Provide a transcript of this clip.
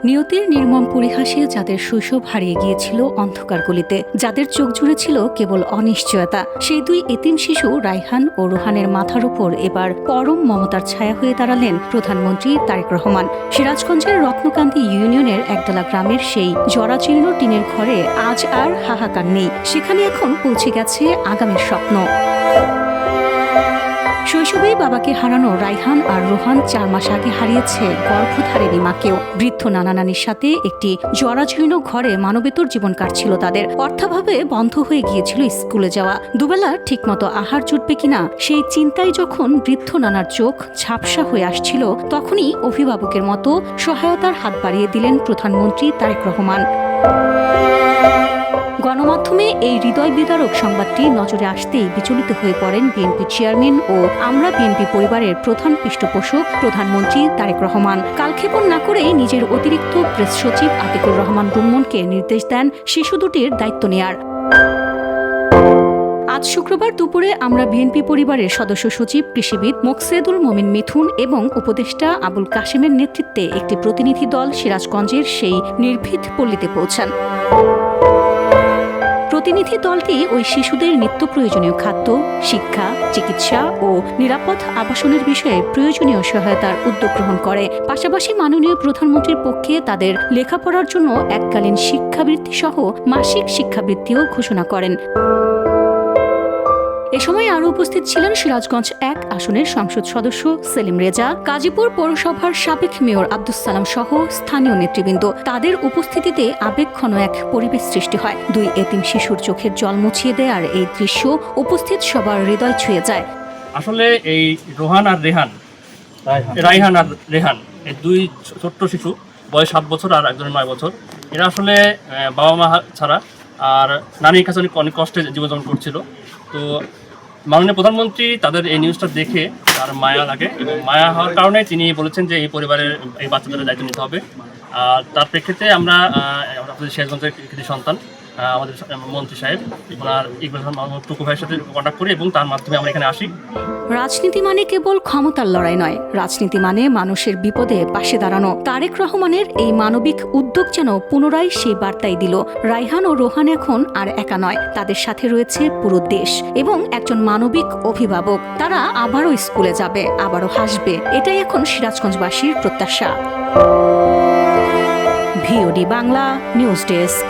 নিয়তির নির্মম পরিহাসে যাদের শৈশব হারিয়ে গিয়েছিল অন্ধকার গলিতে, যাদের চোখ জুড়ে ছিল কেবল অনিশ্চয়তা, সেই দুই এতিম শিশু রায়হান ও রোহানের মাথার উপর এবার পরম মমতার ছায়া হয়ে দাঁড়ালেন প্রধানমন্ত্রী তারেক রহমান। সিরাজগঞ্জের রত্নকান্দি ইউনিয়নের একদলা গ্রামের সেই জরাজীর্ণ টিনের ঘরে আজ আর হাহাকার নেই, সেখানে এখন পৌঁছে গেছে আগামীর স্বপ্ন। শৈশবেই বাবাকে হারানো রায়হান আর রোহান 4 মাস আগে হারিয়েছে গর্ভধারিণী মাকেও। বৃদ্ধ নানা নানির সাথে একটি জরাজীর্ণ ঘরে মানবেতর জীবন কাটছিল তাদের। অর্থাভাবে বন্ধ হয়ে গিয়েছিল স্কুলে যাওয়া, দুবেলা ঠিকমতো আহার জুটবে কিনা সেই চিন্তায় যখন বৃদ্ধ নানার চোখ ঝাপসা হয়ে আসছিল, তখনই অভিভাবকের মতো সহায়তার হাত বাড়িয়ে দিলেন প্রধানমন্ত্রী তারেক রহমান। গণমাধ্যমে এই হৃদয় বিদারক সংবাদটি নজরে আসতেই বিচলিত হয়ে পড়েন বিএনপি চেয়ারম্যান ও আমরা বিএনপি পরিবারের প্রধান পৃষ্ঠপোষক প্রধানমন্ত্রী তারেক রহমান। কালক্ষেপণ না করে নিজের অতিরিক্ত প্রেস সচিব আতিকুর রহমান রুম্মনকে নির্দেশ দেন শিশু দুটির দায়িত্ব নেয়ার। আজ শুক্রবার দুপুরে আমরা বিএনপি পরিবারের সদস্য সচিব কৃষিবিদ মোকসেদুল মোমিন মিথুন এবং উপদেষ্টা আবুল কাশেমের নেতৃত্বে একটি প্রতিনিধি দল সিরাজগঞ্জের সেই নির্ভীত পল্লীতে পৌঁছান। প্রতিনিধি দলটি ওই শিশুদের নিত্য প্রয়োজনীয় খাদ্য, শিক্ষা, চিকিৎসা ও নিরাপদ আবাসনের বিষয়ে প্রয়োজনীয় সহায়তার উদ্যোগ গ্রহণ করে। পাশাপাশি মাননীয় প্রধানমন্ত্রীর পক্ষে তাদের লেখাপড়ার জন্য এককালীন শিক্ষাবৃত্তি সহ মাসিক শিক্ষাবৃত্তিও ঘোষণা করেন। এ সময় আরও উপস্থিত ছিলেন সিরাজগঞ্জ 1 আসনের সংসদ সদস্য সেলিম রেজা, গাজীপুর পৌরসভার সাবেক মেয়র আব্দুস সালাম সহ স্থানীয় নেতৃবৃন্দ। তাদের উপস্থিতিতে আবেগঘন এক পরিবেশ সৃষ্টি হয়। দুই এতিম শিশুর চোখের জল মুছিয়ে দেওয়ার এই দৃশ্য উপস্থিত সবার হৃদয় ছুঁয়ে যায়। আসলে এই রায়হান আর রেহান এই দুই ছোট্ট শিশু, বয়স 7 বছর আর একজনের 9 বছর। এরা আসলে বাবা মা ছাড়া আর নানির কাছে অনেক কষ্টে জীবনযাপন করছিল। তো মাননীয় প্রধানমন্ত্রী তাদের এই নিউজটা দেখে তার মায়া লাগে, এবং মায়া হওয়ার কারণে তিনি বলেছেন যে এই পরিবারের এই বাচ্চাদের দায়িত্ব নিতে হবে। আর তার প্রেক্ষিতে আমরা সিরাজগঞ্জের কৃতি সন্তান আমাদের মন্ত্রী সাহেব ওনার ইকবাল টুকু ভাইয়ের সাথে কন্ট্যাক্ট করি এবং তার মাধ্যমে আমরা এখানে আসি। রাজনীতি মানে কেবল ক্ষমতার লড়াই নয়, রাজনীতি মানে মানুষের বিপদে পাশে দাঁড়ানো। তারেক রহমানের এই মানবিক উদ্যোগ যেন পুনরায় সেই বার্তাই দিল, রায়হান ও রোহান এখন আর একা নয়, তাদের সাথে রয়েছে পুরো দেশ এবং একজন মানবিক অভিভাবক। তারা আবারও স্কুলে যাবে, আবারও হাসবে, এটাই এখন সিরাজগঞ্জবাসীর প্রত্যাশা। VOD Bangla news desk.